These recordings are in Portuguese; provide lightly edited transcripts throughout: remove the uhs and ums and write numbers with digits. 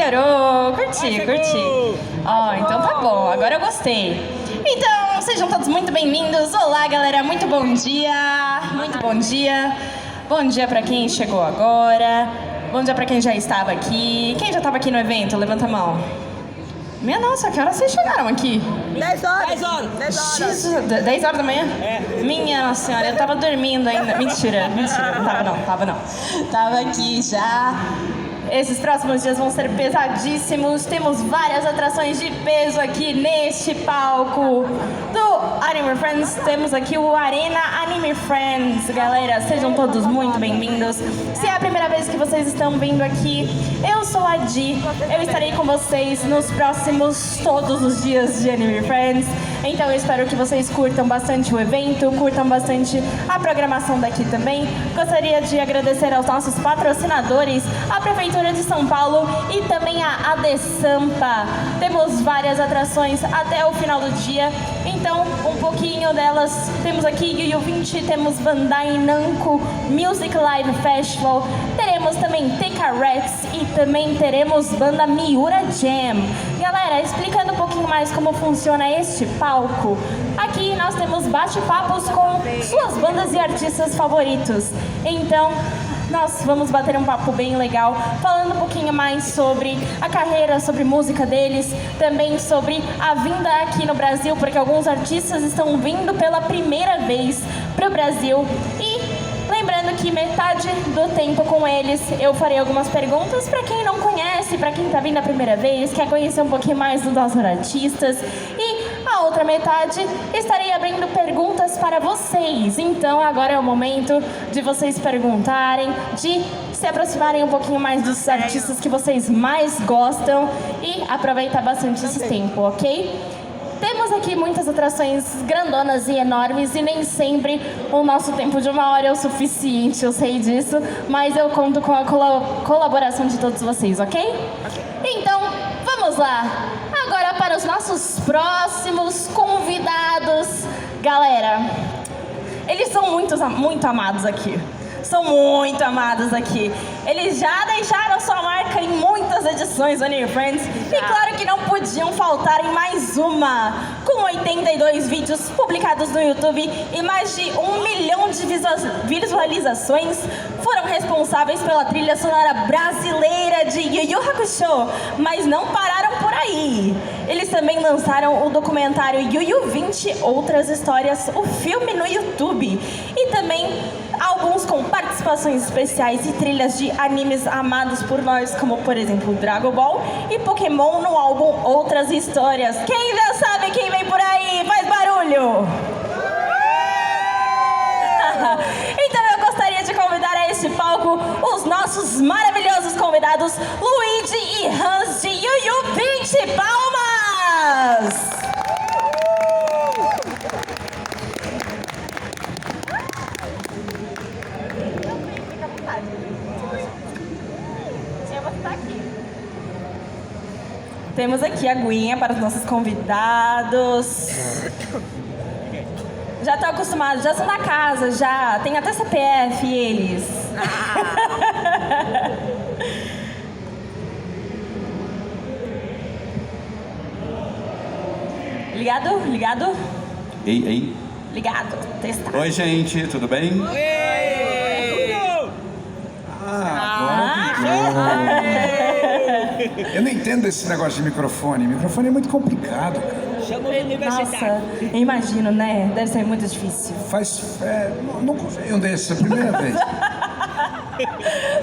melhorou. Curti. Ó, então tá bom, agora eu gostei. Então, sejam todos muito bem-vindos. Olá, galera, muito bom dia. Muito bom dia. Bom dia pra quem chegou agora. Bom dia pra quem já estava aqui. Quem já estava aqui no evento? Levanta a mão. Minha nossa, que horas vocês chegaram aqui? 10 horas. Jesus, 10 horas da manhã? É. Minha nossa senhora, eu tava dormindo ainda. Mentira, não tava não. Tava aqui já. Esses próximos dias vão ser pesadíssimos. Temos várias atrações de peso aqui neste palco do Anime Friends. Temos aqui o Arena Anime Friends. Galera, sejam todos muito bem-vindos. Se é a primeira vez que vocês estão vindo aqui, eu sou a Di. Eu estarei com vocês nos próximos todos os dias de Anime Friends. Então eu espero que vocês curtam bastante o evento, curtam bastante a programação daqui também. Gostaria de agradecer aos nossos patrocinadores, a Prefeitura de São Paulo e também a AD Sampa. Temos várias atrações até o final do dia, então um pouquinho delas. Temos aqui Yu-Yu 20, temos Bandai Namco Music Live Festival, teremos também TK Rats e também teremos banda Miura Jam. Galera, explicando um pouquinho mais como funciona este palco, aqui nós temos bate-papos com suas bandas e artistas favoritos. Então, nós vamos bater um papo bem legal, falando um pouquinho mais sobre a carreira, sobre música deles, também sobre a vinda aqui no Brasil, porque alguns artistas estão vindo pela primeira vez para o Brasil. E lembrando que metade do tempo com eles eu farei algumas perguntas para quem não conhece, para quem está vindo a primeira vez, quer conhecer um pouquinho mais dos nossos artistas. E a outra metade estarei abrindo perguntas para vocês. Então agora é o momento de vocês perguntarem, de se aproximarem um pouquinho mais dos artistas que vocês mais gostam e aproveitar bastante esse tempo, ok? Temos aqui muitas atrações grandonas e enormes e nem sempre o nosso tempo de 1 hora é o suficiente, eu sei disso, mas eu conto com a colaboração de todos vocês, ok? Então, vamos lá! Agora para os nossos próximos convidados. Galera, eles são muito amados aqui. São muito amados aqui. Eles já deixaram sua marca em muitas edições do Anime Friends. E claro que não podiam faltar em mais uma. Com 82 vídeos publicados no YouTube e mais de 1 milhão de visualizações, foram responsáveis pela trilha sonora brasileira de Yu Yu Hakusho. Mas não pararam por aí. Eles também lançaram o documentário Yu Yu 20 Outras Histórias, o filme no YouTube. E também alguns com participações especiais e trilhas de animes amados por nós, como por exemplo Dragon Ball e Pokémon no álbum Outras Histórias. Quem já sabe quem vem por aí? Faz barulho! Então eu gostaria de convidar a este palco os nossos maravilhosos convidados Luigi e Hans de Yu Yu 20. Palmas! Temos aqui a aguinha para os nossos convidados. Já estão acostumados, já são da casa, já. Tem até CPF eles. Ligado? Ei. Ligado, testar. Oi, gente, tudo bem? Eu não entendo esse negócio de microfone. Microfone é muito complicado, cara. Chama os universitários. Nossa, eu imagino, né? Deve ser muito difícil. Nunca usei um desses, é a primeira vez.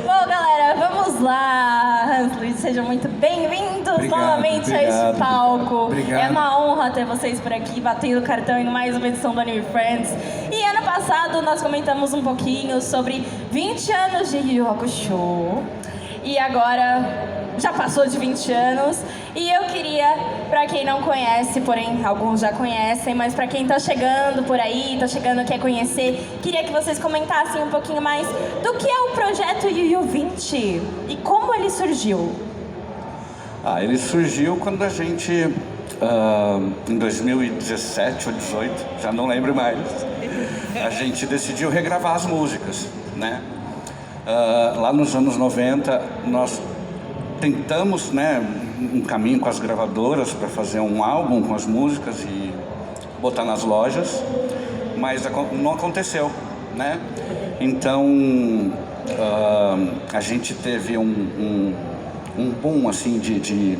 Bom, galera, vamos lá. Hans, Luiz, sejam muito bem-vindos novamente a este palco. Obrigado. É uma honra ter vocês por aqui, batendo cartão em mais uma edição do Anime Friends. E ano passado nós comentamos um pouquinho sobre 20 anos de Yu Yu Hakusho. E agora já passou de 20 anos. E eu queria, pra quem não conhece, porém alguns já conhecem, mas pra quem tá chegando por aí, quer conhecer, queria que vocês comentassem um pouquinho mais do que é o projeto Yu Yu 20 e como ele surgiu. Ele surgiu quando a gente, em 2017 ou 2018, já não lembro mais, a gente decidiu regravar as músicas, né? Lá nos anos 90, nós tentamos, né, um caminho com as gravadoras para fazer um álbum com as músicas e botar nas lojas, mas não aconteceu, né? Então a gente teve um boom assim de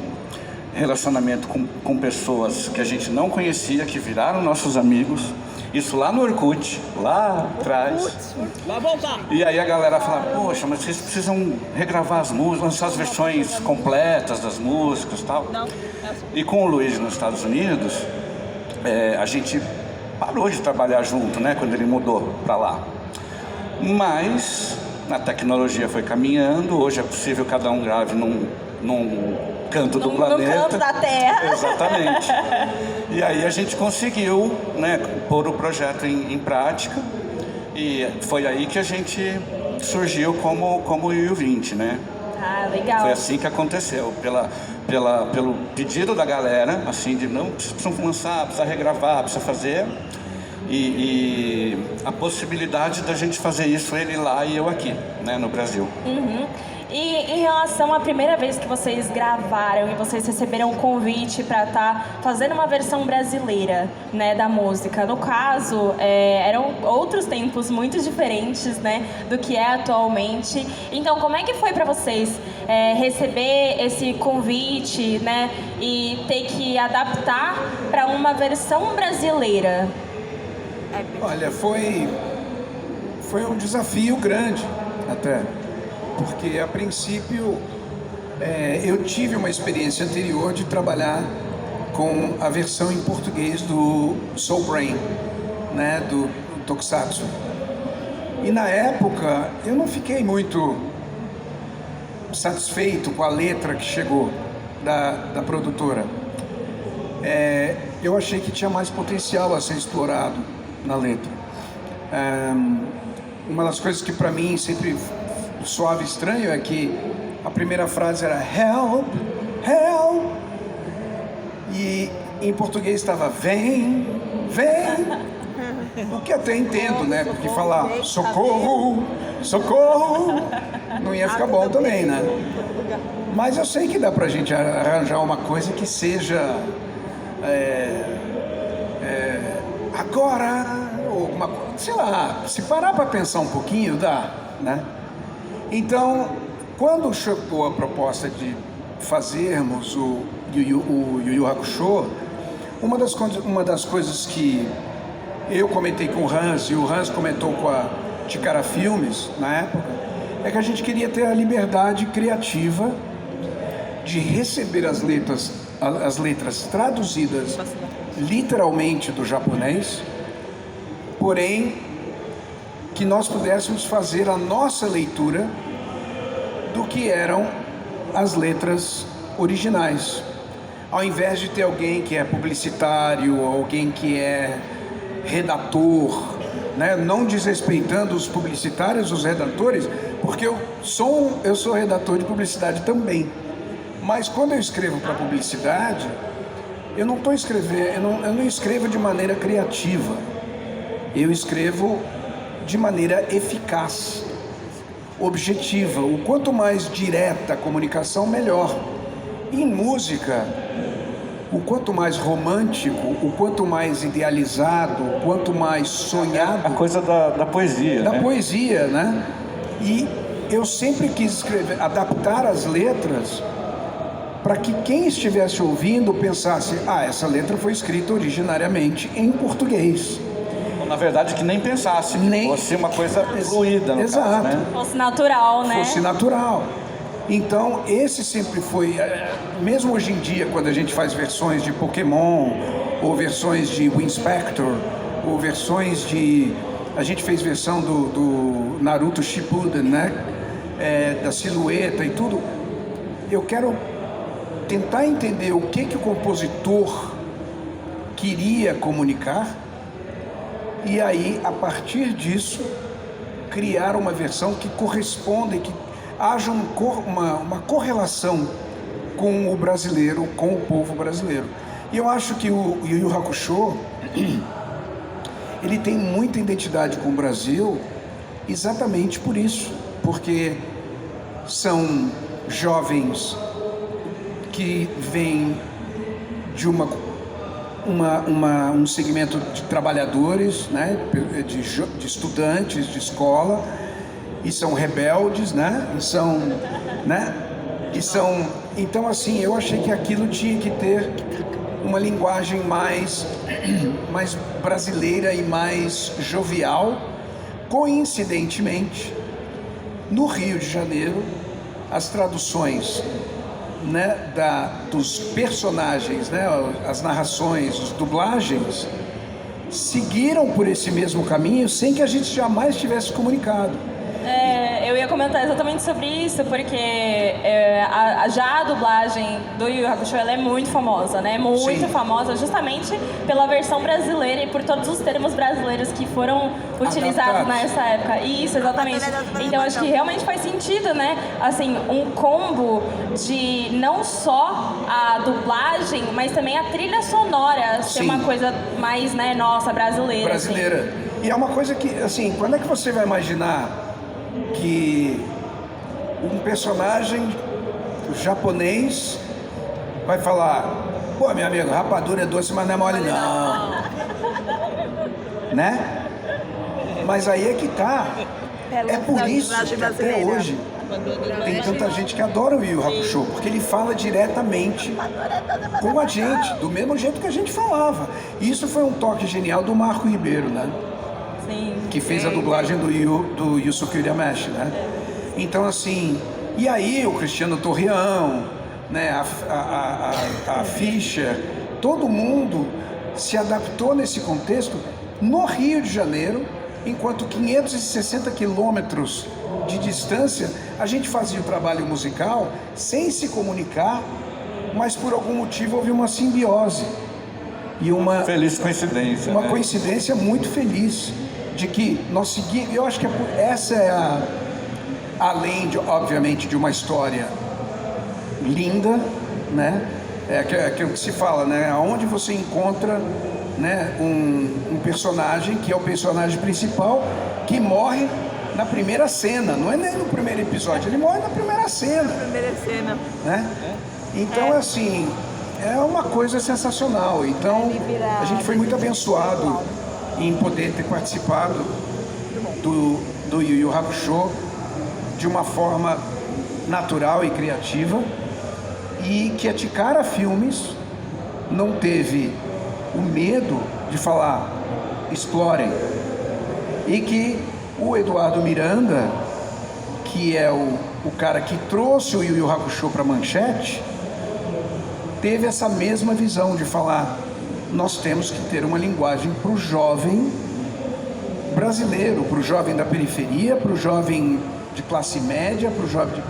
relacionamento com pessoas que a gente não conhecia, que viraram nossos amigos. Isso lá no Orkut, lá atrás. Vai voltar. E aí a galera fala, poxa, mas vocês precisam regravar as músicas, lançar as versões completas das músicas e tal. E com o Luiz nos Estados Unidos, a gente parou de trabalhar junto, né, quando ele mudou para lá. Mas a tecnologia foi caminhando, hoje é possível cada um grave num canto do planeta. No canto da Terra. Exatamente. E aí a gente conseguiu, né, pôr o projeto em prática, e foi aí que a gente surgiu como o Yu 20, né? Ah, legal. Foi assim que aconteceu, pelo pedido da galera, assim, de não, precisam lançar, precisa regravar, precisa fazer, e a possibilidade da gente fazer isso, ele lá e eu aqui, né, no Brasil. Uhum. E em relação à primeira vez que vocês gravaram e vocês receberam o convite para estar fazendo uma versão brasileira, né, da música, no caso, eram outros tempos muito diferentes, né, do que é atualmente. Então, como é que foi para vocês receber esse convite, né, e ter que adaptar para uma versão brasileira? Olha, foi um desafio grande até, porque a princípio eu tive uma experiência anterior de trabalhar com a versão em português do Soul Brain, né, do Tokusatsu. E na época eu não fiquei muito satisfeito com a letra que chegou da produtora. Eu achei que tinha mais potencial a ser explorado na letra. Uma das coisas que para mim sempre soava estranho é que a primeira frase era help, help, e em português estava vem, vem, o que até entendo, né? Porque falar socorro, socorro, não ia ficar bom também, né? Mas eu sei que dá pra gente arranjar uma coisa que seja agora, ou alguma coisa, sei lá, se parar para pensar um pouquinho, dá, né? Então, quando chegou a proposta de fazermos o Yu Yu Hakusho, uma das coisas que eu comentei com o Hans, e o Hans comentou com a Ticara Filmes, na época, é que a gente queria ter a liberdade criativa de receber as letras traduzidas literalmente do japonês, porém que nós pudéssemos fazer a nossa leitura do que eram as letras originais, ao invés de ter alguém que é publicitário, alguém que é redator, né? Não desrespeitando os publicitários, os redatores, porque eu sou redator de publicidade também, mas quando eu escrevo para publicidade, eu não escrevo de maneira criativa, eu escrevo de maneira eficaz, objetiva. O quanto mais direta a comunicação, melhor. Em música, o quanto mais romântico, o quanto mais idealizado, o quanto mais sonhado... A coisa da poesia, da né? poesia, né? E eu sempre quis adaptar as letras para que quem estivesse ouvindo pensasse, essa letra foi escrita originariamente em português. Na verdade, que nem pensasse, que fosse uma coisa fluida, no Exato. caso, né? Fosse natural, né? Fosse natural. Então, esse sempre foi, mesmo hoje em dia, quando a gente faz versões de Pokémon, ou versões de Winspector, ou versões de... A gente fez versão do Naruto Shippuden, né? Da silhueta e tudo. Eu quero tentar entender o que o compositor queria comunicar, e aí, a partir disso, criar uma versão que corresponda e que haja uma correlação com o brasileiro, com o povo brasileiro. E eu acho que o Yu Yu Hakusho, ele tem muita identidade com o Brasil exatamente por isso, porque são jovens que vem de um segmento de trabalhadores, né, de estudantes de escola, e são rebeldes, né, então assim, eu achei que aquilo tinha que ter uma linguagem mais brasileira e mais jovial. Coincidentemente, no Rio de Janeiro, as traduções, né, dos personagens, né, as narrações, as dublagens, seguiram por esse mesmo caminho sem que a gente jamais tivesse comunicado. Eu ia comentar exatamente sobre isso, porque já a dublagem do Yu Yu Hakusho, ela é muito famosa, né? Muito Sim. famosa justamente pela versão brasileira e por todos os termos brasileiros que foram utilizados Adaptados. nessa época. Isso, exatamente. Então acho que realmente faz sentido, né? Assim, um combo de não só a dublagem, mas também a trilha sonora ser Sim. uma coisa mais, né, nossa, brasileira. Brasileira. Assim. E é uma coisa que, assim, quando é que você vai imaginar que um personagem japonês vai falar: pô, meu amigo, rapadura é doce, mas não é mole não. Né? Mas aí é que tá. É por isso que até hoje tem tanta gente que adora o Yu Yu Hakusho, porque ele fala diretamente com a gente, do mesmo jeito que a gente falava. E isso foi um toque genial do Marco Ribeiro, né? Sim. Que fez a dublagem do Yusuke Urameshi, né? Então, assim, e aí o Cristiano Torreão, né, a Fischer, todo mundo se adaptou nesse contexto no Rio de Janeiro, enquanto 560 quilômetros de distância, a gente fazia o trabalho musical sem se comunicar, mas por algum motivo houve uma simbiose e uma Feliz coincidência. uma né? coincidência muito feliz de que nós seguimos. Eu acho que essa é além de, obviamente, de uma história linda, né? É aquilo que se fala, né? Aonde você encontra, né, um personagem que é o personagem principal que morre na primeira cena, não é nem no primeiro episódio, ele morre na primeira cena, né? Então, assim, é uma coisa sensacional. Então, a gente foi muito abençoado em poder ter participado do Yu Yu Hakusho de uma forma natural e criativa, e que a Tikara Filmes não teve o medo de falar: explorem. E que o Eduardo Miranda, que é o cara que trouxe o Yu Yu Hakusho para a Manchete, teve essa mesma visão de falar: nós temos que ter uma linguagem para o jovem brasileiro, para o jovem da periferia, para o jovem de classe média, para o jovem de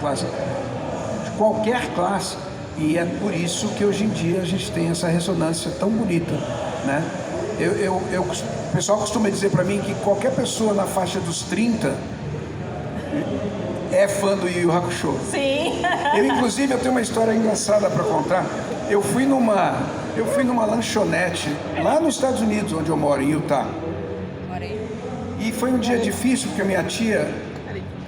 qualquer classe. E é por isso que hoje em dia a gente tem essa ressonância tão bonita, né? O pessoal costuma dizer para mim que qualquer pessoa na faixa dos 30 é fã do Yu Yu Hakusho. Sim. Inclusive, eu tenho uma história engraçada para contar. Eu fui numa lanchonete lá nos Estados Unidos, onde eu moro, em Utah. E foi um dia difícil, porque a minha tia,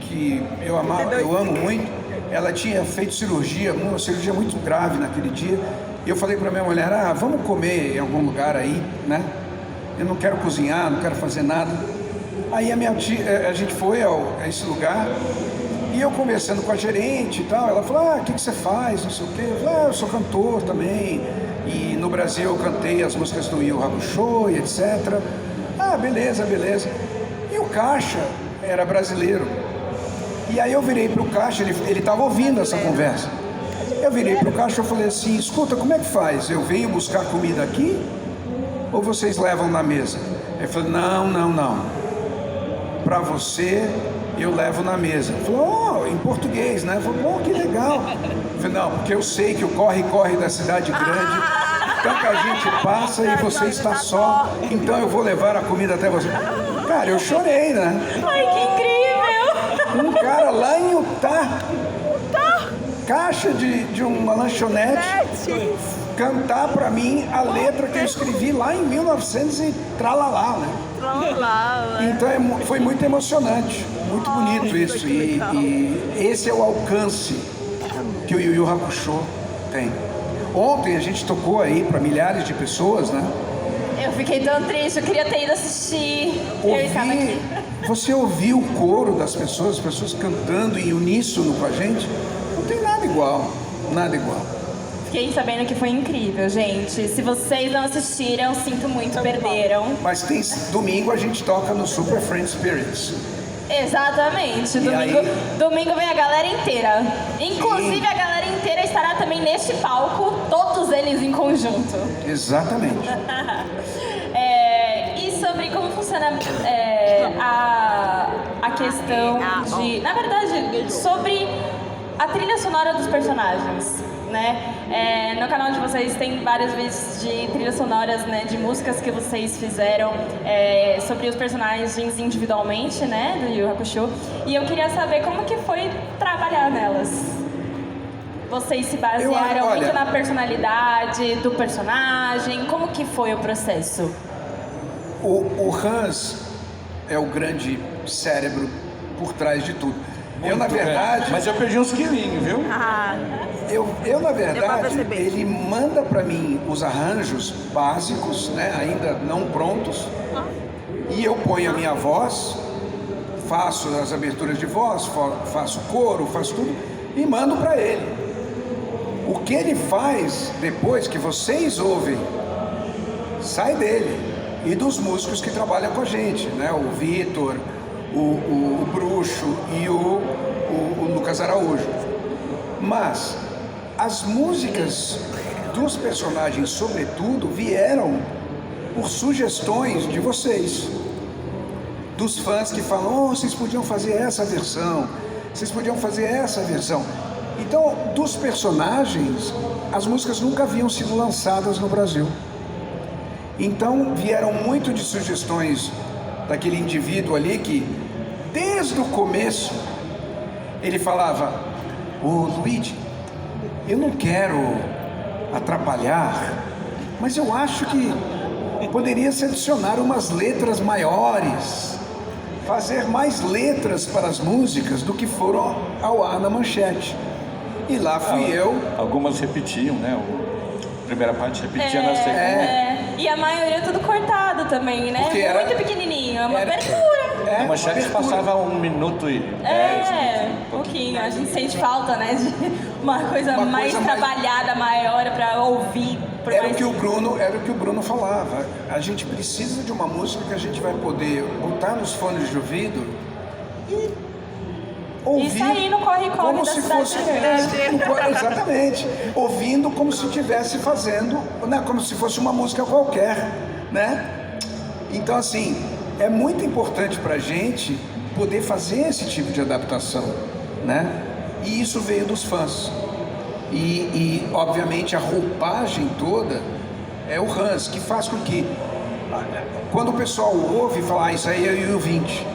que eu amo muito, ela tinha feito cirurgia, uma cirurgia muito grave naquele dia. E eu falei para minha mulher: vamos comer em algum lugar aí, né? Eu não quero cozinhar, não quero fazer nada. Aí a gente foi a esse lugar, e eu conversando com a gerente e tal, ela falou: o que você faz, não sei o quê. Eu falei: eu sou cantor também, e no Brasil eu cantei as músicas do Yu Yu Hakusho e etc. Beleza. E o caixa era brasileiro. E aí eu virei pro caixa, ele estava ouvindo essa conversa. Eu virei pro caixa e falei assim: escuta, como é que faz? Eu venho buscar comida aqui ou vocês levam na mesa? Ele falou: não. Para você eu levo na mesa. Ele falou: em português, né? Eu falei: que legal. Eu falei: não, porque eu sei que o corre da cidade grande, tanta gente passa e você está só, então eu vou levar a comida até você. Cara, eu chorei, né? Ai, que incrível! Um cara lá em Utah, caixa de uma lanchonete, cantar pra mim a letra que eu escrevi lá em 1900 e tralalá, né? Então foi muito emocionante, muito bonito isso. E esse é o alcance que o Yu Yu Hakusho Tem. Ontem a gente tocou aí para milhares de pessoas, né? Eu fiquei tão triste, eu queria ter ido assistir. Eu estava aqui. Você ouviu o coro das pessoas, as pessoas cantando em uníssono com a gente? Não tem nada igual, nada igual. Fiquei sabendo que foi incrível, gente. Se vocês não assistiram, sinto muito, perderam. Mas tem domingo a gente toca no Super Friend Spirits. Exatamente. Domingo vem a galera inteira. Inclusive a galera inteira estará também neste palco, todos eles em conjunto. Exatamente. E sobre como funciona a questão de... Na verdade, sobre a trilha sonora dos personagens, né? No canal de vocês tem várias vezes de trilhas sonoras, né, de músicas que vocês fizeram sobre os personagens individualmente, né, do Yu Yu Hakusho. E eu queria saber como que foi trabalhar nelas. Vocês se basearam muito na personalidade do personagem? Como que foi o processo? O Hans é o grande cérebro por trás de tudo. Eu, na verdade... Mas eu perdi uns quilinhos, viu? Eu na verdade, ele manda para mim os arranjos básicos, né, ainda não prontos, e eu ponho a minha voz, faço as aberturas de voz, faço coro, faço tudo, e mando para ele. O que ele faz depois que vocês ouvem, sai dele e dos músicos que trabalham com a gente, né, o Vitor, o Bruxo e o Lucas Araújo. Mas as músicas dos personagens, sobretudo, vieram por sugestões de vocês, dos fãs que falam: vocês podiam fazer essa versão, vocês podiam fazer essa versão. Então, dos personagens, as músicas nunca haviam sido lançadas no Brasil. Então, vieram muito de sugestões daquele indivíduo ali que, desde o começo, ele falava: ô Luigi, eu não quero atrapalhar, mas eu acho que poderia se adicionar umas letras maiores, fazer mais letras para as músicas do que foram ao ar na manchete. E lá fui eu. Algumas repetiam, né? A primeira parte repetia na segunda. E a maioria tudo cortado também, né? Porque muito pequenininho, é uma abertura. A manchete passava 1 minuto e 10. Um pouquinho. A gente sente falta, né? De uma coisa mais trabalhada, maior para ouvir. Era o que o Bruno falava. A gente precisa de uma música que a gente vai poder botar nos fones de ouvido e ouvir. E sair no corre-corre da cidade. Exatamente. Ouvindo como se estivesse fazendo, né? Como se fosse uma música qualquer, né? Então, assim, é muito importante pra gente poder fazer esse tipo de adaptação, né? E isso veio dos fãs. E obviamente, a roupagem toda é o Hans, que faz com que, quando o pessoal ouve, fala: isso aí é o Yu Yu 20.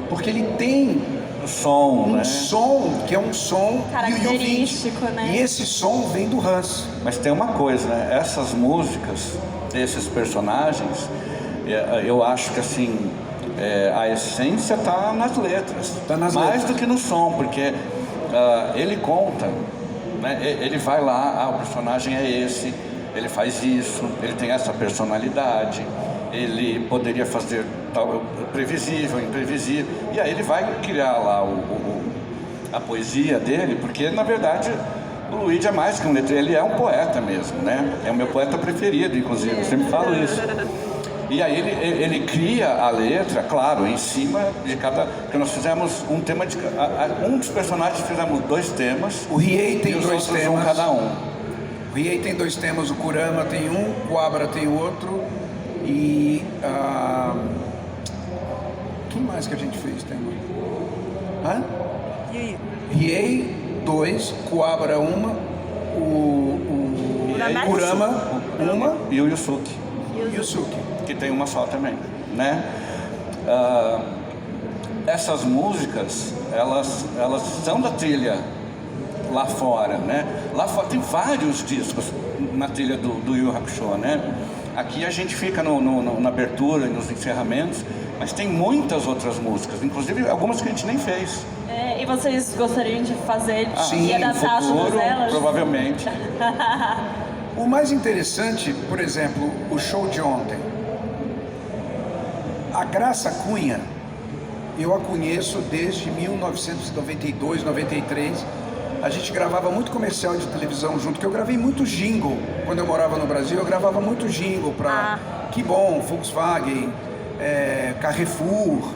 Porque ele tem som, som que é um som característico, né? E esse som vem do Hans. Mas tem uma coisa, né? Essas músicas, esses personagens, eu acho que assim, a essência está nas letras. Tá nas mais letras. do que no som, porque ele conta, né? Ele vai lá, o personagem é esse, ele faz isso, ele tem essa personalidade, ele poderia fazer tal, previsível, imprevisível, e aí ele vai criar lá a poesia dele, porque na verdade o Luigi é mais que um letreiro, ele é um poeta mesmo, né? É o meu poeta preferido, inclusive, eu sempre falo isso. E aí ele cria a letra, claro, em cima de cada... Porque nós fizemos um tema de... Um dos personagens fizemos 2 temas. O Riei tem e os 2 outros temas. cada um. O Riei tem 2 temas, o Kurama tem um, o Abra tem outro. E... quem mais que a gente fez? Tem? Riei 2, Kuwabara 1, o Kurama 1 e o Yusuke. Que tem uma só também, né? Essas músicas, elas são da trilha lá fora, né? Lá fora tem vários discos na trilha do Yu Yu Hakusho, né? Aqui a gente fica na abertura e nos encerramentos, mas tem muitas outras músicas, inclusive algumas que a gente nem fez. E vocês gostariam de fazer Sim, e adaptar no futuro, todas elas? provavelmente. O mais interessante, por exemplo, o show de ontem. A Graça Cunha, eu a conheço desde 1992, 93. A gente gravava muito comercial de televisão junto, que eu gravei muito jingle. Quando eu morava no Brasil, eu gravava muito jingle para Que Bom, Volkswagen, Carrefour,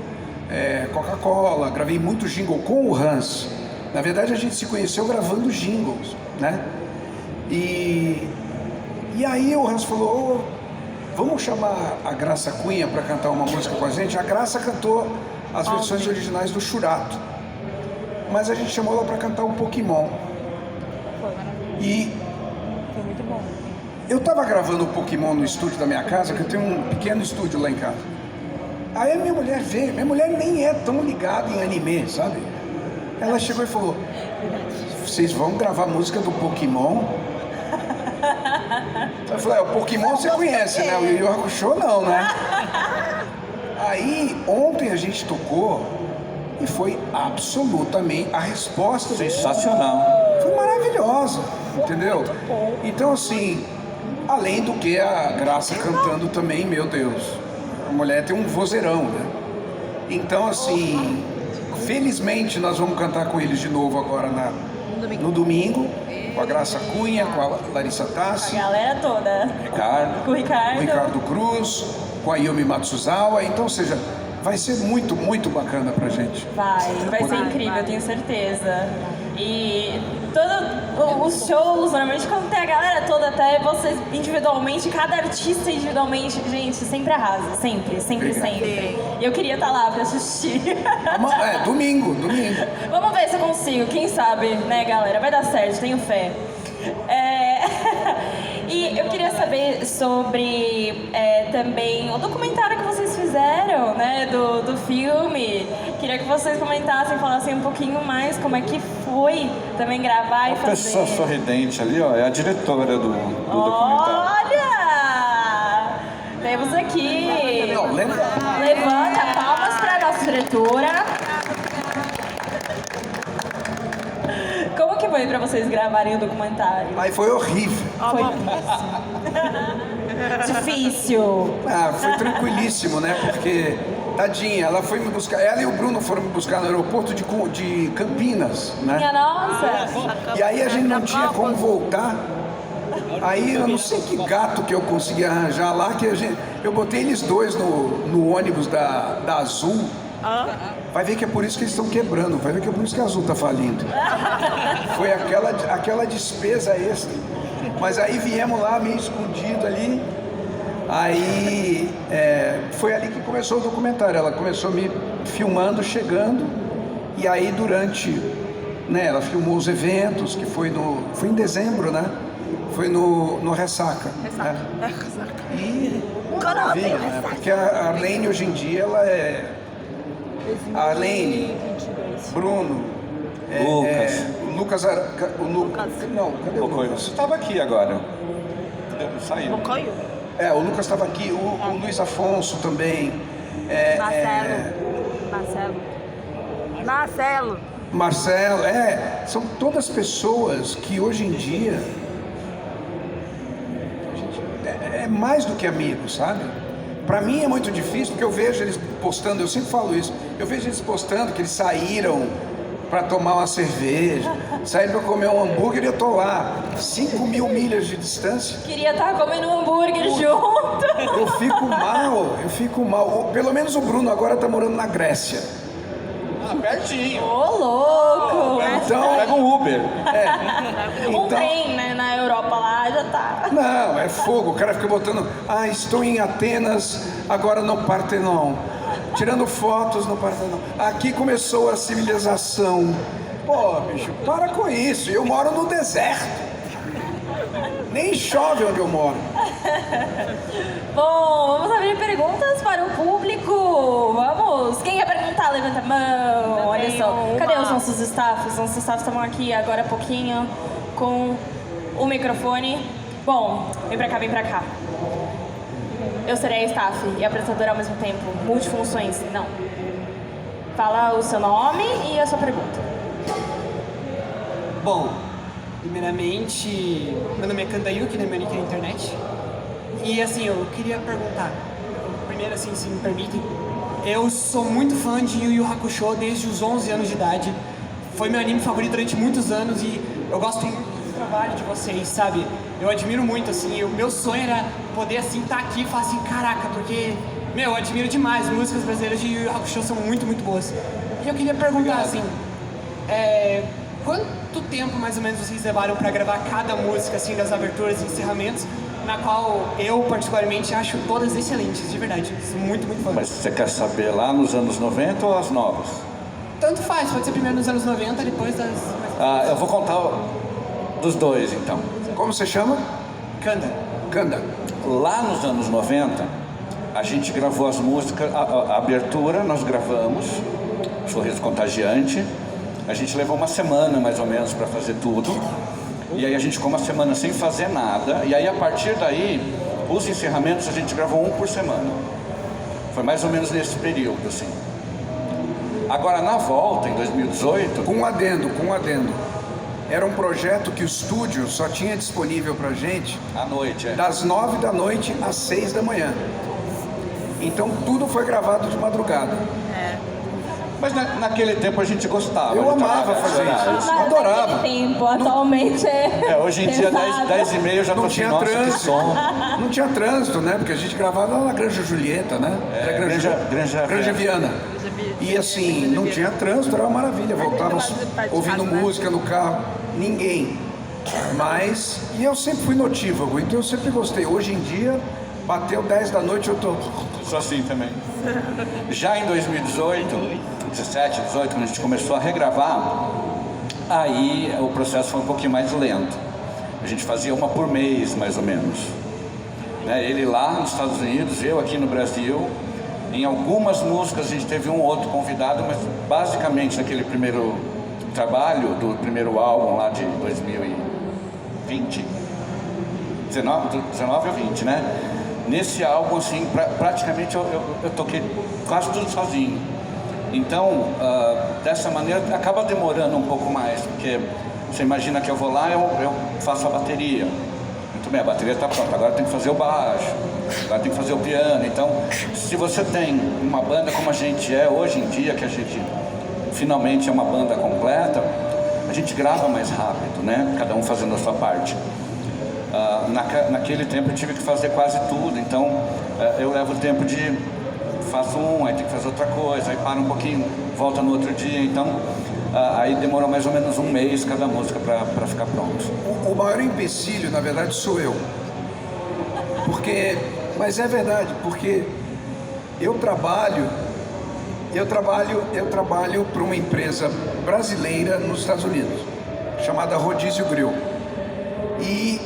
Coca-Cola. Gravei muito jingle com o Hans. Na verdade, a gente se conheceu gravando jingles, né? E aí o Hans falou, vamos chamar a Graça Cunha para cantar uma música com a gente. A Graça cantou as versões originais do Churato, mas a gente chamou ela para cantar um Pokémon. E Foi muito bom. eu estava gravando o Pokémon no estúdio da minha casa, que eu tenho um pequeno estúdio lá em casa. Aí a minha mulher veio, minha mulher nem é tão ligada em anime, sabe? Ela chegou e falou, vocês vão gravar música do Pokémon? Eu falei, o Pokémon você conhece, né? O Yu Yu Hakusho não, né? Aí, ontem a gente tocou e foi absolutamente a resposta. Sensacional. Foi maravilhosa, entendeu? Então, assim, além do que a Graça cantando também, meu Deus, a mulher tem um vozeirão, né? Então, assim, felizmente nós vamos cantar com eles de novo agora no domingo, com a Graça Cunha, com a Larissa A Tassi, galera toda. Ricardo. Com o Ricardo. com o Ricardo Cruz, com a Yumi Matsuzawa. Então, ou seja, vai ser muito, muito bacana pra gente. Vai ser incrível, eu tenho certeza. E todos os shows, normalmente quando tem a galera toda, até vocês individualmente, cada artista individualmente, gente, sempre arrasa, sempre. E eu queria estar lá pra assistir. Domingo. Vamos ver se eu consigo, quem sabe, né, galera? Vai dar certo, tenho fé. E eu queria saber sobre também o documentário que vocês fizeram, né, do filme. Queria que vocês comentassem, falassem um pouquinho mais como é que foi também gravar e A fazer. pessoa sorridente ali, ó, é a diretora do documentário. Olha! Temos aqui. Não, Levanta palmas para nossa diretora. Como que foi pra vocês gravarem o documentário? Aí foi horrível. Foi difícil. Foi tranquilíssimo, né? Porque, tadinha, ela foi me buscar, ela e o Bruno foram me buscar no aeroporto de Campinas, né? Minha nossa. E aí a gente não tinha como voltar. Aí eu não sei que gato que eu consegui arranjar lá, que eu botei eles dois no ônibus da Azul. Vai ver que é por isso que eles estão quebrando, vai ver que é por isso que a Azul tá falindo. Foi aquela despesa extra. Mas aí viemos lá meio escondido ali. Aí foi ali que começou o documentário. Ela começou me filmando, chegando. E aí durante, né, ela filmou os eventos, que foi em dezembro, né? Foi no Ressaca. Né? E maravilha, né? Porque a Arlene hoje em dia ela é a Arlene, Bruno, Lucas. o Lucas. Não, cadê o Lucas? Você estava aqui agora. Saiu. O Lucas estava aqui, o Luiz Afonso também. Marcelo, são todas pessoas que hoje em dia é mais do que amigos, sabe? Pra mim é muito difícil, porque eu vejo eles postando, eu sempre falo isso, eu vejo eles postando que eles saíram pra tomar uma cerveja, saíram pra comer um hambúrguer e eu tô lá, 5.000 milhas de distância. Queria estar comendo um hambúrguer junto. Eu fico mal. Pelo menos o Bruno agora tá morando na Grécia. Pertinho. Ô, louco! Então, Pega um Uber. Um trem, né, na Europa lá já tá. Não, é fogo. O cara fica botando, estou em Atenas, agora no Partenon. Tirando fotos no Partenon. Aqui começou a civilização. Pô, bicho, para com isso. Eu moro no deserto. Nem chove onde eu moro. Bom, vamos abrir perguntas para o público. Vamos. Quem quer perguntar, levanta a mão. Olha só. Cadê os nossos staffs? Os nossos staffs estão aqui agora há pouquinho com o microfone. Bom, vem pra cá, vem pra cá. Eu serei a staff e apresentadora ao mesmo tempo. Multifunções, não. Fala o seu nome e a sua pergunta. Bom, primeiramente, meu nome é Kandayuki, né? Meu nick é na internet. E assim, eu queria perguntar, primeiro assim, se me permitem, eu sou muito fã de Yu Yu Hakusho desde os 11 anos de idade. Foi meu anime favorito durante muitos anos e eu gosto muito do trabalho de vocês, sabe? Eu admiro muito, assim, o meu sonho era poder, assim, estar aqui e falar assim, caraca, porque, meu, eu admiro demais, as músicas brasileiras de Yu Yu Hakusho são muito, muito boas. E eu queria perguntar, assim, quanto tempo, mais ou menos, vocês levaram pra gravar cada música, assim, das aberturas e encerramentos, na qual eu, particularmente, acho todas excelentes, de verdade, sou muito, muito fã. Mas você quer saber lá nos anos 90 ou as novas? Tanto faz, pode ser primeiro nos anos 90, depois das... Eu vou contar dos dois, então. Como você chama? Kanda. Kanda. Lá nos anos 90, a gente gravou as músicas, a abertura nós gravamos, Sorriso Contagiante. A gente levou uma semana, mais ou menos, para fazer tudo. E aí a gente ficou uma semana sem fazer nada. E aí, a partir daí, os encerramentos a gente gravou um por semana. Foi mais ou menos nesse período, assim. Agora, na volta, em 2018... Com um adendo. Era um projeto que o estúdio só tinha disponível pra gente... À noite, das 9 da noite às 6 da manhã. Então, tudo foi gravado de madrugada. Mas naquele tempo a gente gostava. Eu amava fazer isso. Eu adorava. Tempo, atualmente hoje em dia, 10h30 já Não tô tinha assim, nossa, que trânsito. som. Não tinha trânsito, né? Porque a gente gravava lá na Granja Julieta, né? Era Granja Viana. E assim, não tinha trânsito, era uma maravilha. Voltava ouvindo música no carro. Ninguém. Mas... E eu sempre fui notívago, então eu sempre gostei. Hoje em dia, bateu 10 da noite, eu tô... Sou assim também. Já em 2018, 17, 18, quando a gente começou a regravar, aí o processo foi um pouquinho mais lento. A gente fazia uma por mês, mais ou menos. Ele lá nos Estados Unidos, eu aqui no Brasil. Em algumas músicas a gente teve um ou outro convidado, mas basicamente naquele primeiro trabalho, do primeiro álbum lá de 2020, 19 ou 20, né? Nesse álbum, assim, praticamente eu toquei quase tudo sozinho. Então, dessa maneira, acaba demorando um pouco mais, porque você imagina que eu vou lá, eu faço a bateria. Muito bem, a bateria está pronta, agora tem que fazer o baixo, agora tem que fazer o piano. Então, se você tem uma banda como a gente é hoje em dia, que a gente finalmente é uma banda completa, a gente grava mais rápido, né? Cada um fazendo a sua parte. Naquele tempo eu tive que fazer quase tudo, então eu levo o tempo de faço aí tem que fazer outra coisa, aí para um pouquinho, volta no outro dia, então aí demora mais ou menos um mês cada música para ficar pronto. O maior empecilho, na verdade, sou eu. Mas é verdade, porque eu trabalho para uma empresa brasileira nos Estados Unidos, chamada Rodízio Grill. E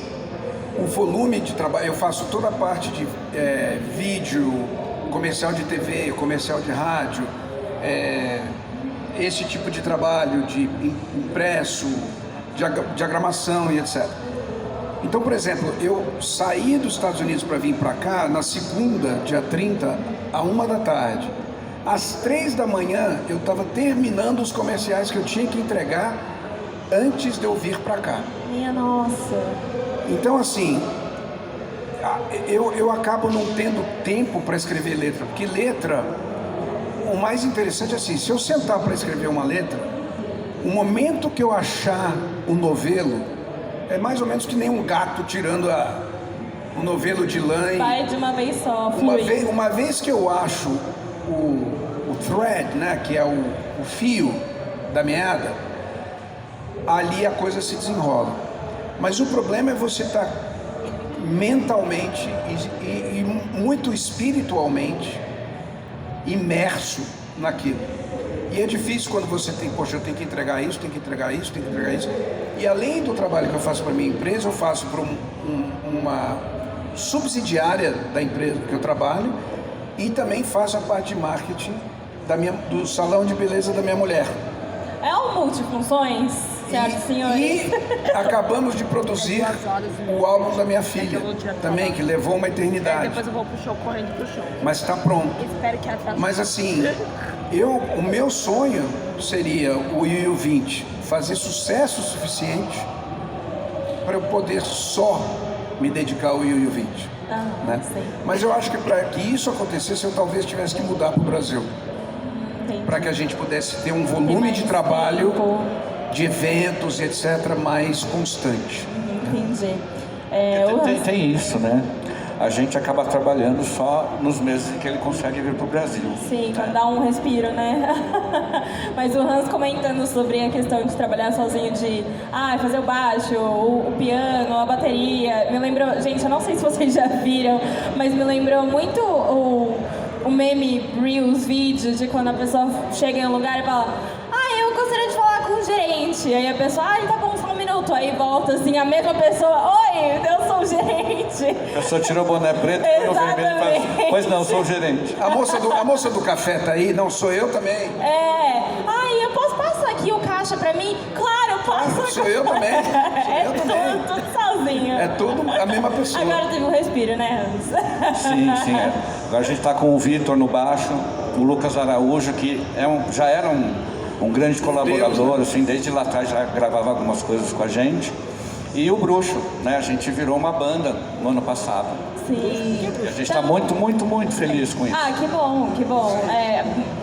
o volume de trabalho, eu faço toda a parte de vídeo, comercial de TV, comercial de rádio, esse tipo de trabalho de impresso, diagramação e etc. Então, por exemplo, eu saí dos Estados Unidos para vir para cá na segunda, dia 30, à 1 da tarde. Às 3 da manhã, eu estava terminando os comerciais que eu tinha que entregar antes de eu vir para cá. Minha nossa. Então, assim, eu acabo não tendo tempo para escrever letra, porque letra, o mais interessante é assim, se eu sentar para escrever uma letra, o momento que eu achar o novelo, é mais ou menos que nem um gato tirando o novelo de lã. Vai de uma vez só, uma vez que eu acho o thread, né, que é o fio da meada, ali a coisa se desenrola. Mas o problema é você estar mentalmente e muito espiritualmente imerso naquilo. E é difícil quando você tem, poxa, eu tenho que entregar isso, tenho que entregar isso, tenho que entregar isso. E além do trabalho que eu faço para minha empresa, eu faço para uma subsidiária da empresa que eu trabalho e também faço a parte de marketing do salão de beleza da minha mulher. É um multifunções? Senhoras e senhores. E acabamos de produzir o álbum da minha filha, também, que levou uma eternidade. Depois eu vou pro show, correndo pro show. Mas está pronto. Espero que atrase. Mas assim, o meu sonho seria o Yu 20 fazer sucesso suficiente para eu poder só me dedicar ao Yu 20. Né? Sei. Mas eu acho que para que isso acontecesse, eu talvez tivesse que mudar para o Brasil. Entendi. Para que a gente pudesse ter um volume de trabalho, de eventos, etc., mais constante. Entendi. Tem isso, né? A gente acaba trabalhando só nos meses em que ele consegue vir para o Brasil. Sim, quando dá um respiro, né? Mas o Hans comentando sobre a questão de trabalhar sozinho, de fazer o baixo, o piano, a bateria. Me lembrou, gente, eu não sei se vocês já viram, mas me lembrou muito o meme Reels, vídeo, de quando a pessoa chega em um lugar e fala: eu gostaria de falar com o gerente. Aí a pessoa, tá bom, só um minuto. Aí volta assim, a mesma pessoa: oi, eu sou o gerente. A pessoa tirou o boné preto e o vermelho e fala: pois não, sou o gerente. A moça do café tá aí? Não, sou eu também. Eu posso passar aqui o caixa pra mim? Claro, eu passo. Sou eu também. Sou eu também. Tudo sozinho. É tudo a mesma pessoa. Agora teve um respiro, né, Hans? Sim. Agora a gente está com o Vitor no baixo, o Lucas Araújo, que já era um grande colaborador, assim, desde lá atrás já gravava algumas coisas com a gente. E o Bruxo, né? A gente virou uma banda no ano passado. Sim. E a gente está muito, muito, muito feliz com isso. Que bom, que bom.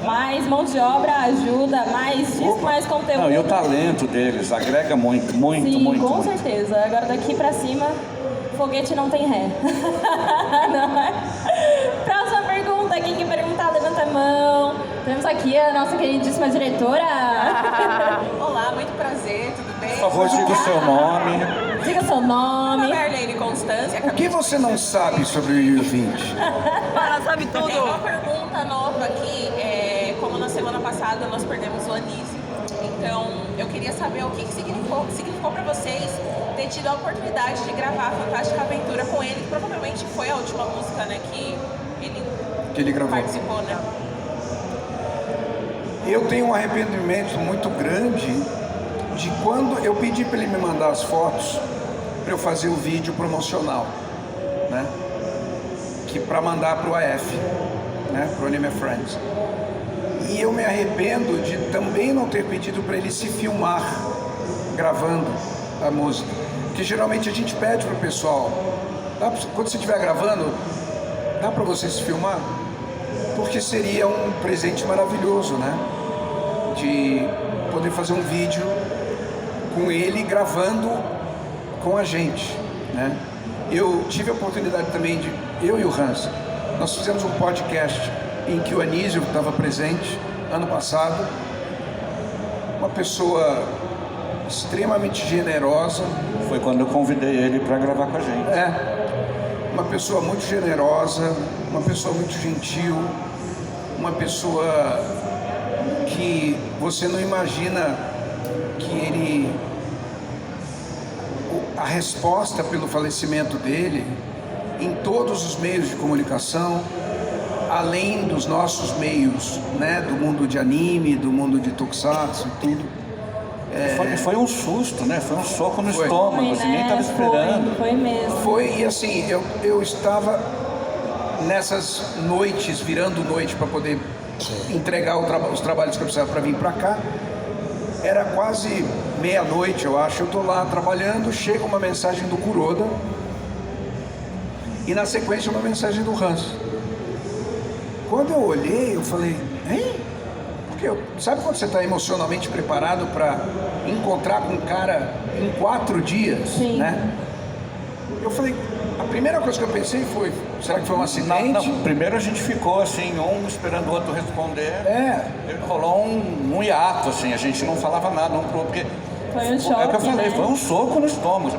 Mais mão de obra ajuda, mais disco, mais conteúdo. Não, e o talento deles agrega muito, muito, Sim, muito. com muito. certeza. Agora daqui pra cima, foguete não tem ré. Não é? Próxima pergunta, quem quer perguntar, levanta a mão. Temos aqui a nossa queridíssima diretora. Olá, muito prazer, tudo bem? Por favor, diga o seu nome. Diga seu nome. Marlene Constância. O que você não sabe sobre o Yu 20? Ela sabe tudo. Tem uma pergunta nova aqui. Como na semana passada nós perdemos o Anísio, então eu queria saber o que significou para vocês ter tido a oportunidade de gravar a Fantástica Aventura com ele, que provavelmente foi a última música, né, que ele gravou. Participou, né? Eu tenho um arrependimento muito grande de quando eu pedi para ele me mandar as fotos para eu fazer o vídeo promocional, né? Que para mandar para o AF, né? Para o Anime Friends. E eu me arrependo de também não ter pedido para ele se filmar gravando a música, porque geralmente a gente pede para o pessoal, quando você estiver gravando, dá para você se filmar? Porque seria um presente maravilhoso, né? De poder fazer um vídeo com ele gravando com a gente, né? Eu tive a oportunidade também eu e o Hans, nós fizemos um podcast em que o Anísio estava presente ano passado, uma pessoa extremamente generosa. Foi quando eu convidei ele para gravar com a gente. Uma pessoa muito generosa, uma pessoa muito gentil, uma pessoa que você não imagina que a resposta pelo falecimento dele em todos os meios de comunicação, além dos nossos meios, né, do mundo de anime, do mundo de tokusatsu e tudo. Foi um susto, né? Foi um soco no Foi. estômago, assim, ninguém estava esperando. Foi mesmo. Foi, e assim, eu estava nessas noites, virando noite para poder entregar os trabalhos que eu precisava para vir para cá. Era quase meia-noite, eu acho. Eu estou lá trabalhando, chega uma mensagem do Kuroda e na sequência uma mensagem do Hans. Quando eu olhei, eu falei, hein? Porque sabe quando você está emocionalmente preparado para encontrar com um cara em 4 dias, Sim. né? Eu falei, a primeira coisa que eu pensei foi, será que foi um acidente? Não, primeiro a gente ficou assim, um esperando o outro responder. Rolou um hiato, assim, a gente não falava nada um pro outro, porque Foi um choque, é o que eu falei, né? foi um soco no estômago.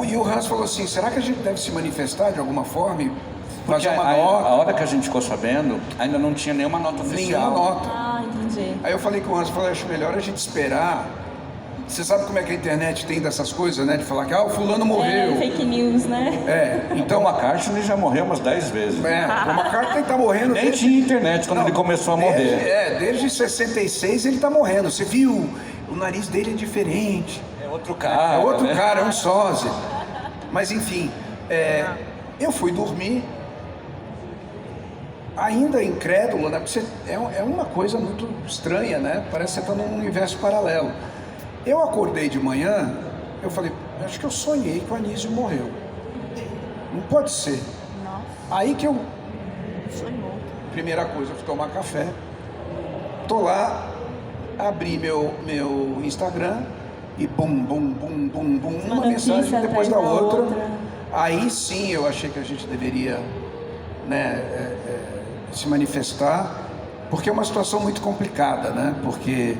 E o Hans falou assim, será que a gente deve se manifestar de alguma forma e Porque fazer uma a nota? hora que a gente ficou sabendo, ainda não tinha nenhuma nota oficial. Nenhuma nota. Entendi. Aí eu falei com o Hans, acho melhor a gente esperar. Você sabe como é que a internet tem dessas coisas, né? De falar que o fulano morreu. Fake news, né? Então o McCartney já morreu umas 10 vezes. O McCartney tá morrendo. Nem tinha internet quando ele começou a morrer. Desde 66 ele tá morrendo. Você viu? o nariz dele é diferente. É outro cara. É outro né? cara, é um sósia. Mas enfim, eu fui dormir ainda incrédulo, né? Porque é uma coisa muito estranha, né? Parece que você está num universo paralelo. Eu acordei de manhã, eu falei, acho que eu sonhei que o Anísio morreu. Não pode ser. Aí que eu... Primeira coisa, eu fui tomar café. Tô lá, abri meu Instagram e bum, bum, bum, bum, bum, uma mensagem depois da outra. Aí sim eu achei que a gente deveria, né, se manifestar, porque é uma situação muito complicada, né? Porque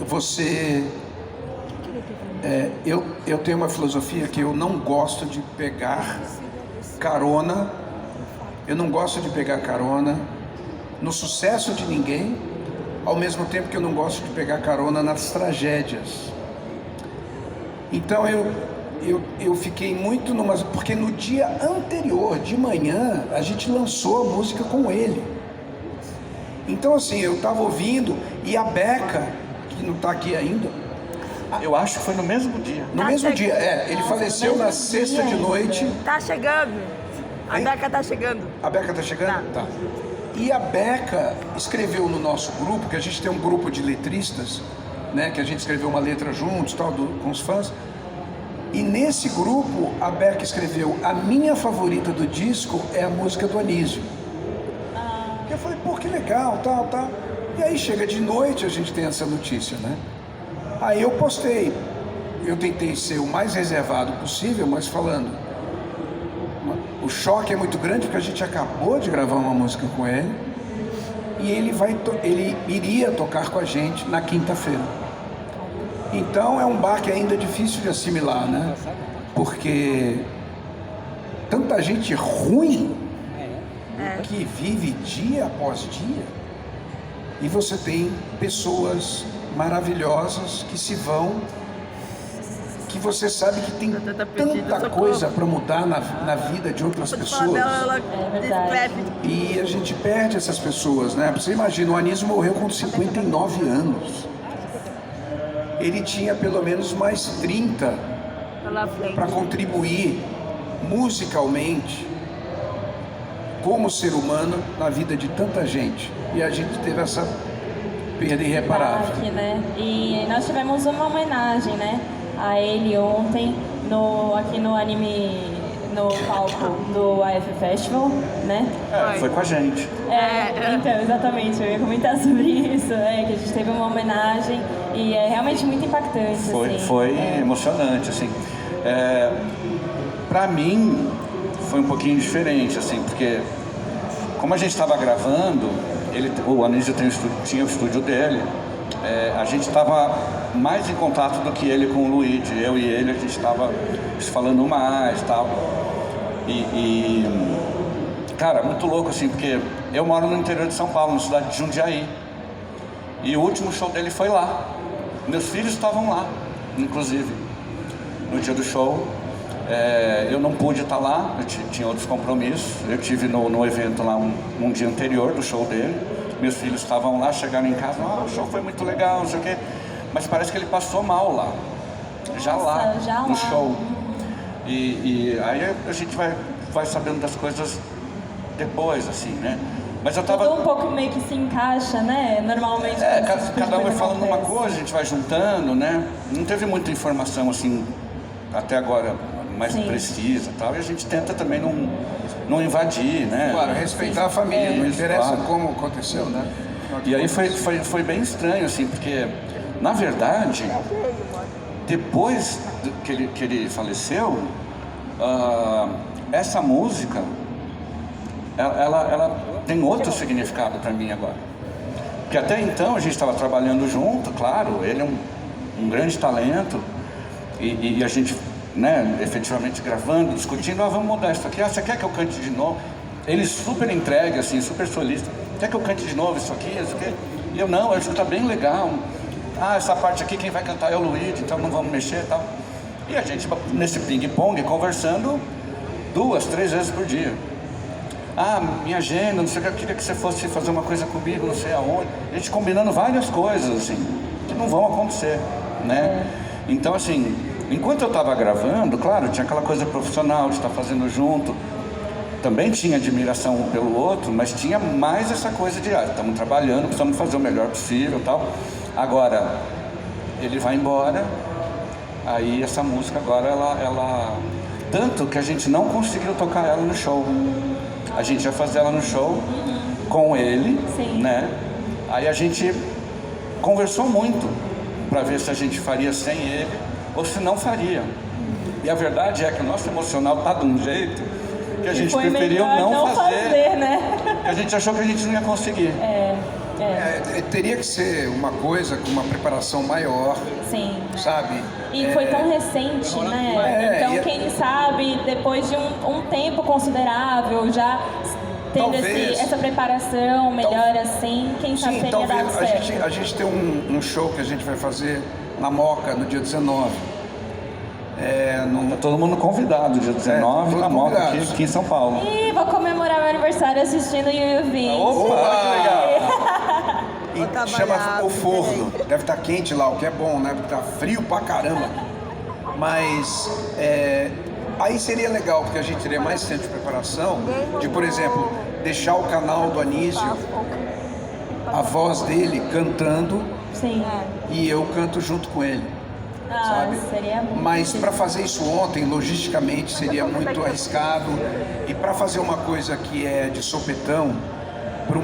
você... eu tenho uma filosofia que eu não gosto de pegar carona, no sucesso de ninguém, ao mesmo tempo que eu não gosto de pegar carona nas tragédias. Então eu fiquei muito porque no dia anterior, de manhã, a gente lançou a música com ele. Então assim, eu estava ouvindo, e a Beca, que não está aqui ainda, Eu acho que foi no mesmo dia. no mesmo dia, ele faleceu na sexta de noite. Tá chegando. A Hein? Beca tá chegando. A Beca tá chegando? Tá. E a Beca escreveu no nosso grupo, que a gente tem um grupo de letristas, né, que a gente escreveu uma letra juntos, tal, com os fãs. E nesse grupo, a Beca escreveu: a minha favorita do disco é a música do Anísio. Eu falei, pô, que legal, tal. E aí chega de noite, a gente tem essa notícia, né? Aí eu postei. Eu tentei ser o mais reservado possível, mas falando, o choque é muito grande porque a gente acabou de gravar uma música com ele e ele iria tocar com a gente na quinta-feira. Então é um baque ainda difícil de assimilar, né? Porque tanta gente ruim que vive dia após dia, e você tem pessoas maravilhosas que se vão, que você sabe que tem tanta coisa para mudar na vida de outras pessoas. Ela descreve. E a gente perde essas pessoas, né? Você imagina, o Anísio morreu com 59 anos. Ele tinha pelo menos mais 30 Pela frente. para contribuir musicalmente, como ser humano, na vida de tanta gente. E a gente teve essa perda irreparável. Aqui, né? E nós tivemos uma homenagem, né, a ele ontem aqui no anime, no palco do AF Festival, né? Foi com a gente. Então, exatamente, eu ia comentar sobre isso, que a gente teve uma homenagem e é realmente muito impactante. Foi emocionante, assim. Pra mim, foi um pouquinho diferente, assim, porque como a gente estava gravando, o Anísio tinha o estúdio dele, a gente estava mais em contato do que ele com o Luigi. Eu e ele, a gente estava se falando mais e tal. Cara, muito louco, assim, porque eu moro no interior de São Paulo, na cidade de Jundiaí. E o último show dele foi lá. Meus filhos estavam lá, inclusive, no dia do show. Eu não pude estar lá, eu tinha outros compromissos. Eu tive no evento lá um dia anterior do show dele. Meus filhos estavam lá, chegaram em casa, o show foi muito legal, não sei o quê. Mas parece que ele passou mal lá, já lá, no show. E aí a gente vai sabendo das coisas depois, assim, né? Mas eu tava... Tudo um pouco meio que se encaixa, né? Normalmente. Cada um vai falando uma coisa, a gente vai juntando, né? Não teve muita informação, assim, até agora, mais precisa e tal. E a gente tenta também não invadir, né? Claro, respeitar a família, não interessa claro. como aconteceu, né? E aí foi bem estranho, assim, porque, na verdade, depois que ele faleceu, essa música, ela tem outro significado para mim agora. Porque até então a gente estava trabalhando junto, claro, ele é um grande talento, e a gente, né, efetivamente gravando, discutindo, vamos mudar isso aqui, você quer que eu cante de novo? Ele super entregue, assim, super solista, quer que eu cante de novo isso aqui, isso aqui? E eu, não, acho que tá bem legal. Essa parte aqui quem vai cantar é o Luigi, então não vamos mexer e tal. E a gente, nesse ping-pong, conversando 2, 3 vezes por dia. Minha agenda, não sei o que, eu queria que você fosse fazer uma coisa comigo, não sei aonde. A gente combinando várias coisas, assim. não vão acontecer, né? Então, assim, enquanto eu estava gravando, claro, tinha aquela coisa profissional de estar fazendo junto. Também tinha admiração um pelo outro, mas tinha mais essa coisa de, estamos trabalhando, precisamos fazer o melhor possível e tal. Agora, ele vai embora, aí essa música agora, ela... Tanto que a gente não conseguiu tocar ela no show. A gente ia fazer ela no show com ele, né? Aí a gente conversou muito para ver se a gente faria sem ele ou se não faria. E a verdade é que o nosso emocional tá de um jeito que a gente preferiu não fazer, né? Que a gente achou que a gente não ia conseguir. Teria que ser uma coisa com uma preparação maior, sabe? E foi tão recente, né? Então, quem sabe, depois de um tempo considerável, já tendo essa preparação melhor assim, quem sabe teria dado certo. A gente tem um show que a gente vai fazer na Moca no dia 19. Tá todo mundo convidado, dia 19, na Moca, aqui em São Paulo. E vou comemorar meu aniversário assistindo o Yu Yu Vince. Opa, que legal! E chama O Forno. Deve estar quente lá, o que é bom, né? Porque tá frio pra caramba. Mas aí seria legal, porque a gente teria mais tempo de preparação, de, por exemplo, deixar o canal do Anísio, a voz dele cantando, e eu canto junto com ele. Sabe? Seria muito. Mas para fazer isso ontem, logisticamente, seria muito arriscado. E para fazer uma coisa que é de sopetão, para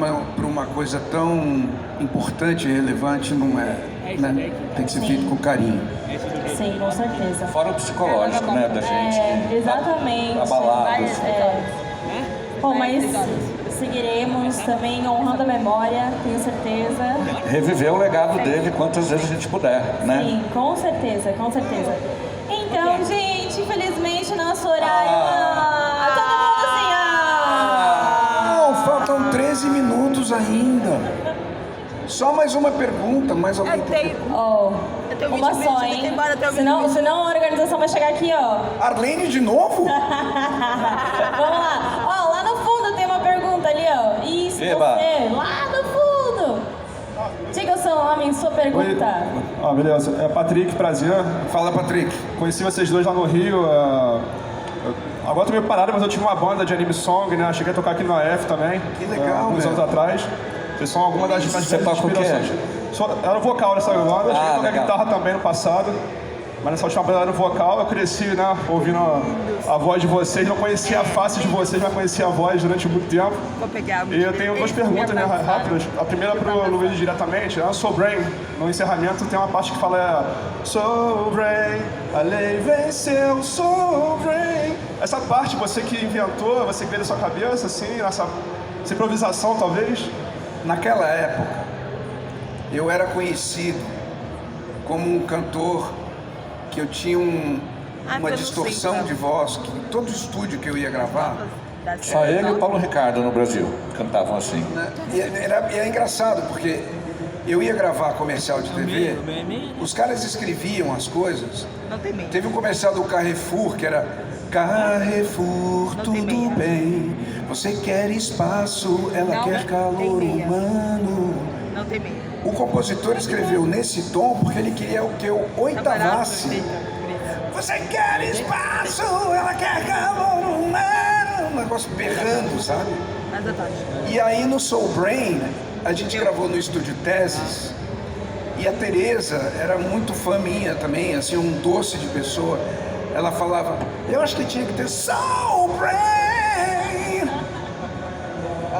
uma coisa tão importante e relevante, não é, né? Tem que ser feito com carinho. Sim, com certeza. Fora o psicológico, né, da gente. Exatamente. Abalados. Bom, mas seguiremos também honrando a memória, tenho certeza. Reviver o legado dele quantas vezes a gente puder, né? Sim, com certeza, com certeza. Então, gente, infelizmente o nosso horário... todo mundo assim, Não, faltam 13 minutos ainda. Só mais uma pergunta, mais alguém tem pergunta? Eu tenho uma 20 só, minutos, hein? embora, Senão a organização vai chegar aqui, ó. Arlene de novo? Vamos lá. Ó, lá no fundo tem uma pergunta ali, ó. Isso, Eba. você, lá no fundo. Diga o seu nome e sua pergunta. Beleza. Patrick, prazer. Fala, Patrick. Conheci vocês dois lá no Rio. Agora tô meio parado, mas eu tive uma banda de anime song, né? Cheguei a tocar aqui no AF também. Que legal, alguns anos atrás. Vocês são algumas das Você toca o quê? Era vocal nessa banda. Cheguei a tocar legal. guitarra também no passado. Mas nessa última banda era no vocal. Eu cresci, né? Ouvindo a voz de vocês. Não conhecia a face de vocês, mas conhecia a voz durante muito tempo. Vou pegar. E eu tenho duas perguntas, né, rápidas. A primeira pro Luiz diretamente, Soul Brain. No encerramento tem uma parte que fala Soul Brain, a lei venceu, Soul Brain. Essa parte você que inventou, você que veio da sua cabeça, assim, essa improvisação talvez? Naquela época, eu era conhecido como um cantor que eu tinha uma distorção de voz, que em todo estúdio que eu ia gravar... Só ele e o Paulo Ricardo no Brasil cantavam assim. Né? E é engraçado, porque eu ia gravar comercial de TV, os caras escreviam as coisas. Não tem medo. Teve um comercial do Carrefour, que era Carrefour, tudo bem, você quer espaço, ela quer calor humano. Não tem medo. O compositor escreveu nesse tom porque ele queria que eu oitavasse. Você quer espaço, ela quer calor humano. Um negócio berrando, sabe? E aí no Soul Brain, a gente gravou no estúdio Teses. E a Tereza era muito fã minha também, assim, um doce de pessoa. Ela falava, eu acho que tinha que ter Soul Brain.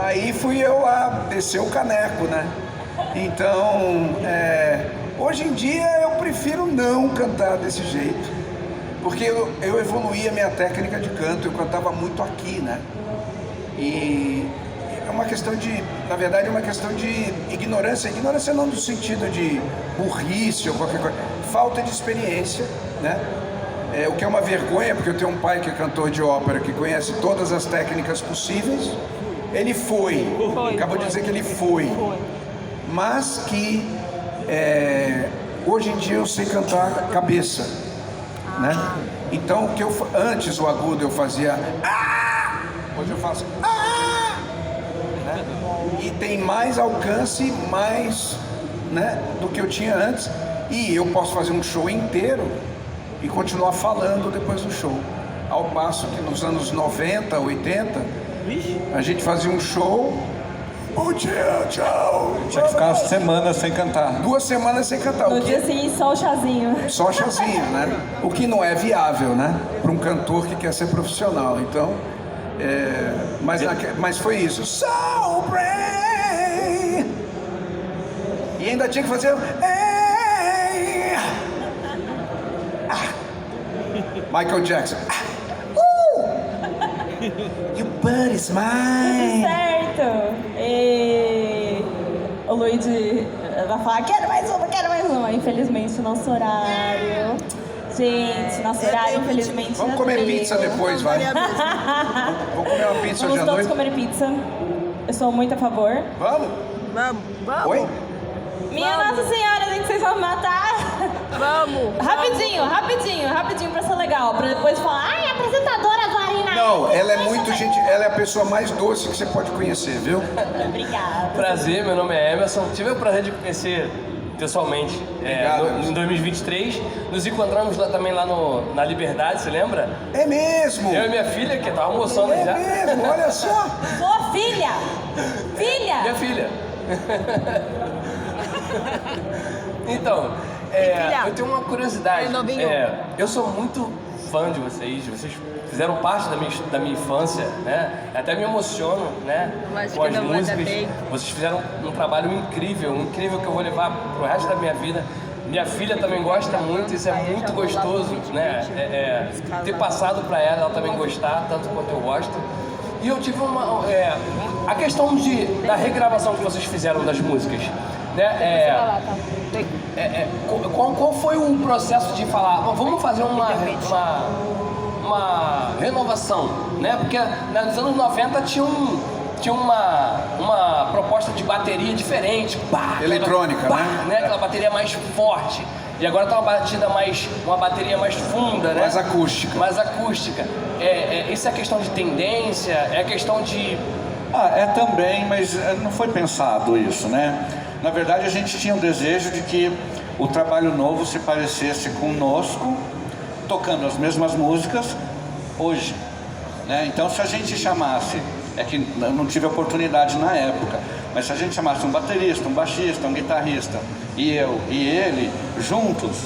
Aí fui eu lá, descer o caneco, né? Então, hoje em dia eu prefiro não cantar desse jeito, porque eu evoluí a minha técnica de canto, eu cantava muito aqui, né? E é uma questão de, na verdade, é uma questão de ignorância não no sentido de burrice ou qualquer coisa, falta de experiência, né? O que é uma vergonha, porque eu tenho um pai que é cantor de ópera, que conhece todas as técnicas possíveis. Ele acabou de dizer que ele foi. Mas que hoje em dia eu sei cantar cabeça, né? Então antes o agudo eu fazia hoje eu faço né? E tem mais alcance, mais, né, do que eu tinha antes. E eu posso fazer um show inteiro e continuar falando depois do show. Ao passo que nos anos 90, 80, a gente fazia um show, bom dia, tchau. Tinha que ficar semanas sem cantar. 2 semanas sem cantar. No dia seguinte, só o chazinho. Só chazinho, né? O que não é viável, né? Para um cantor que quer ser profissional. Então, mas foi isso. Soul Brain! E ainda tinha que fazer... Michael Jackson. Your body's mine. Certo. E... O Luigi vai falar, quero mais uma. Infelizmente, nosso horário. Gente, nosso horário, infelizmente, Vamos comer deu. pizza depois, vai. Vamos comer uma pizza hoje Vamos à todos noite? comer pizza. Eu sou muito a favor. Vamos? Vamos. Oi? Minha Nossa Senhora, gente, vocês vão me matar. Vamos. Rapidinho, pra ser legal. Pra depois falar, ai, apresentadora Varina. Não, ela é muito gente, ela é a pessoa mais doce que você pode conhecer, viu? Obrigada. Prazer, meu nome é Emerson. Tive o prazer de conhecer pessoalmente Obrigado, em 2023. Nos encontramos também lá na Liberdade, você lembra? É mesmo? Eu e minha filha, que tava almoçando É já. mesmo, olha só. Sua filha. Minha filha. Então, eu tenho uma curiosidade. É novinho. Eu sou muito fã de vocês. Vocês fizeram parte da minha infância, né? Até me emociono, né? Mas Com as que não vai dar músicas. tempo. Vocês fizeram um trabalho incrível que eu vou levar pro resto da minha vida. Minha filha também gosta muito, isso é muito gostoso, né? Ter passado para ela também gostar, tanto quanto eu gosto. E eu tive a questão da regravação que vocês fizeram das músicas, né? Qual foi o processo de falar, vamos fazer uma renovação, né? Porque nos anos 90 tinha uma proposta de bateria diferente, Eletrônica, né? Aquela bateria mais forte. E agora tá uma bateria mais funda, né? Mais acústica. Mais acústica. Isso é questão de tendência, é questão de... É também, mas não foi pensado isso, né? Na verdade, a gente tinha o desejo de que o trabalho novo se parecesse conosco, tocando as mesmas músicas hoje, né? Então, se a gente chamasse, que eu não tive oportunidade na época, mas se a gente chamasse um baterista, um baixista, um guitarrista, e eu e ele, juntos,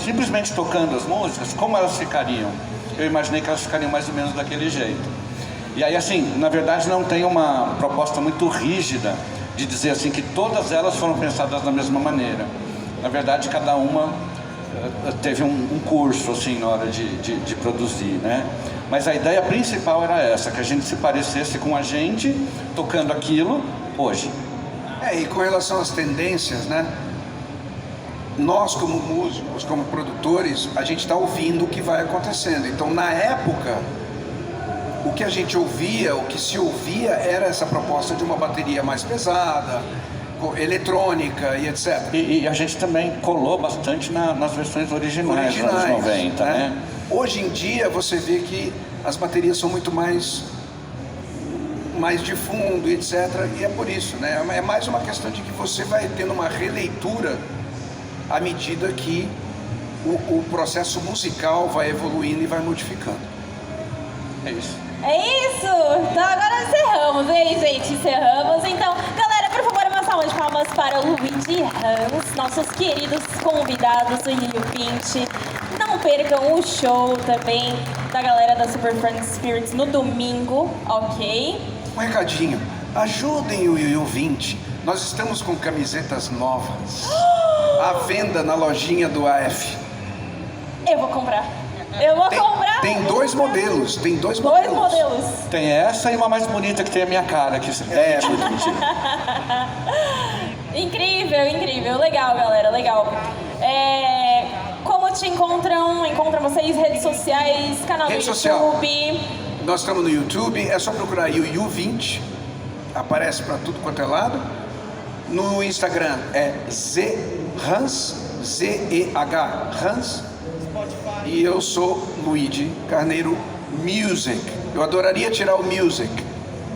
simplesmente tocando as músicas, como elas ficariam? Eu imaginei que elas ficariam mais ou menos daquele jeito. E aí, assim, na verdade não tem uma proposta muito rígida de dizer assim que todas elas foram pensadas da mesma maneira. Na verdade, cada uma teve um curso, assim, na hora de produzir, né? Mas a ideia principal era essa, que a gente se parecesse com a gente tocando aquilo hoje. E com relação às tendências, né? Nós como músicos, como produtores, a gente está ouvindo o que vai acontecendo. Então, na época, o que a gente ouvia, o que se ouvia era essa proposta de uma bateria mais pesada, eletrônica e etc. E a gente também colou bastante nas versões originais dos anos 90, né? Hoje em dia você vê que as baterias são muito mais de fundo, etc. E é por isso, né? É mais uma questão de que você vai tendo uma releitura à medida que o processo musical vai evoluindo e vai modificando. É isso. É isso! Então agora encerramos, hein, gente? Encerramos. Então, galera, por favor, uma salva de palmas para o Luigi Ramos, nossos queridos convidados do Yu Pint. Não percam o show também da galera da Super Friends Spirits no domingo, ok? Um recadinho, ajudem o Yu 20. Nós estamos com camisetas novas à venda na lojinha do AF. Eu vou comprar. Eu vou comprar. Tem dois modelos. Dois modelos. Tem essa e uma mais bonita que tem a minha cara aqui. Incrível, incrível. Legal, galera, legal. Como te encontram? Encontram vocês? Redes sociais, canal do YouTube? Nós estamos no YouTube, é só procurar Yu20, aparece para tudo quanto é lado. No Instagram é Zehans, Z-E-H, Hans. E eu sou Luigi Carneiro Music. Eu adoraria tirar o Music,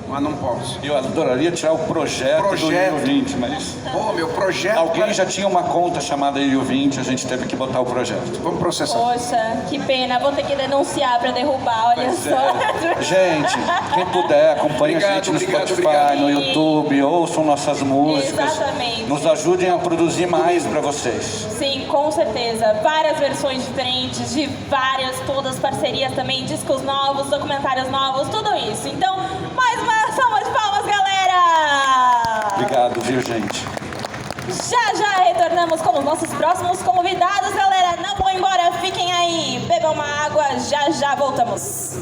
mas não posso. Eu adoraria tirar o projeto do Projeto. Rio 20, mas Pô, meu projeto... alguém já tinha uma conta chamada Rio 20, a gente teve que botar o projeto. Vamos processar. Poxa, que pena, vou ter que denunciar pra derrubar, olha Pois só. é. Gente, quem puder, acompanhe a gente no Spotify, no YouTube, ouçam nossas músicas. Exatamente. Nos ajudem a produzir mais para vocês. Sim, com certeza. Várias versões diferentes, de várias, todas parcerias também, discos novos, documentários novos, tudo isso. Então, mais uma salva de palmas, galera! Obrigado, viu, gente? Já retornamos com os nossos próximos convidados, galera. Não vão embora, fiquem aí, bebam uma água, já voltamos.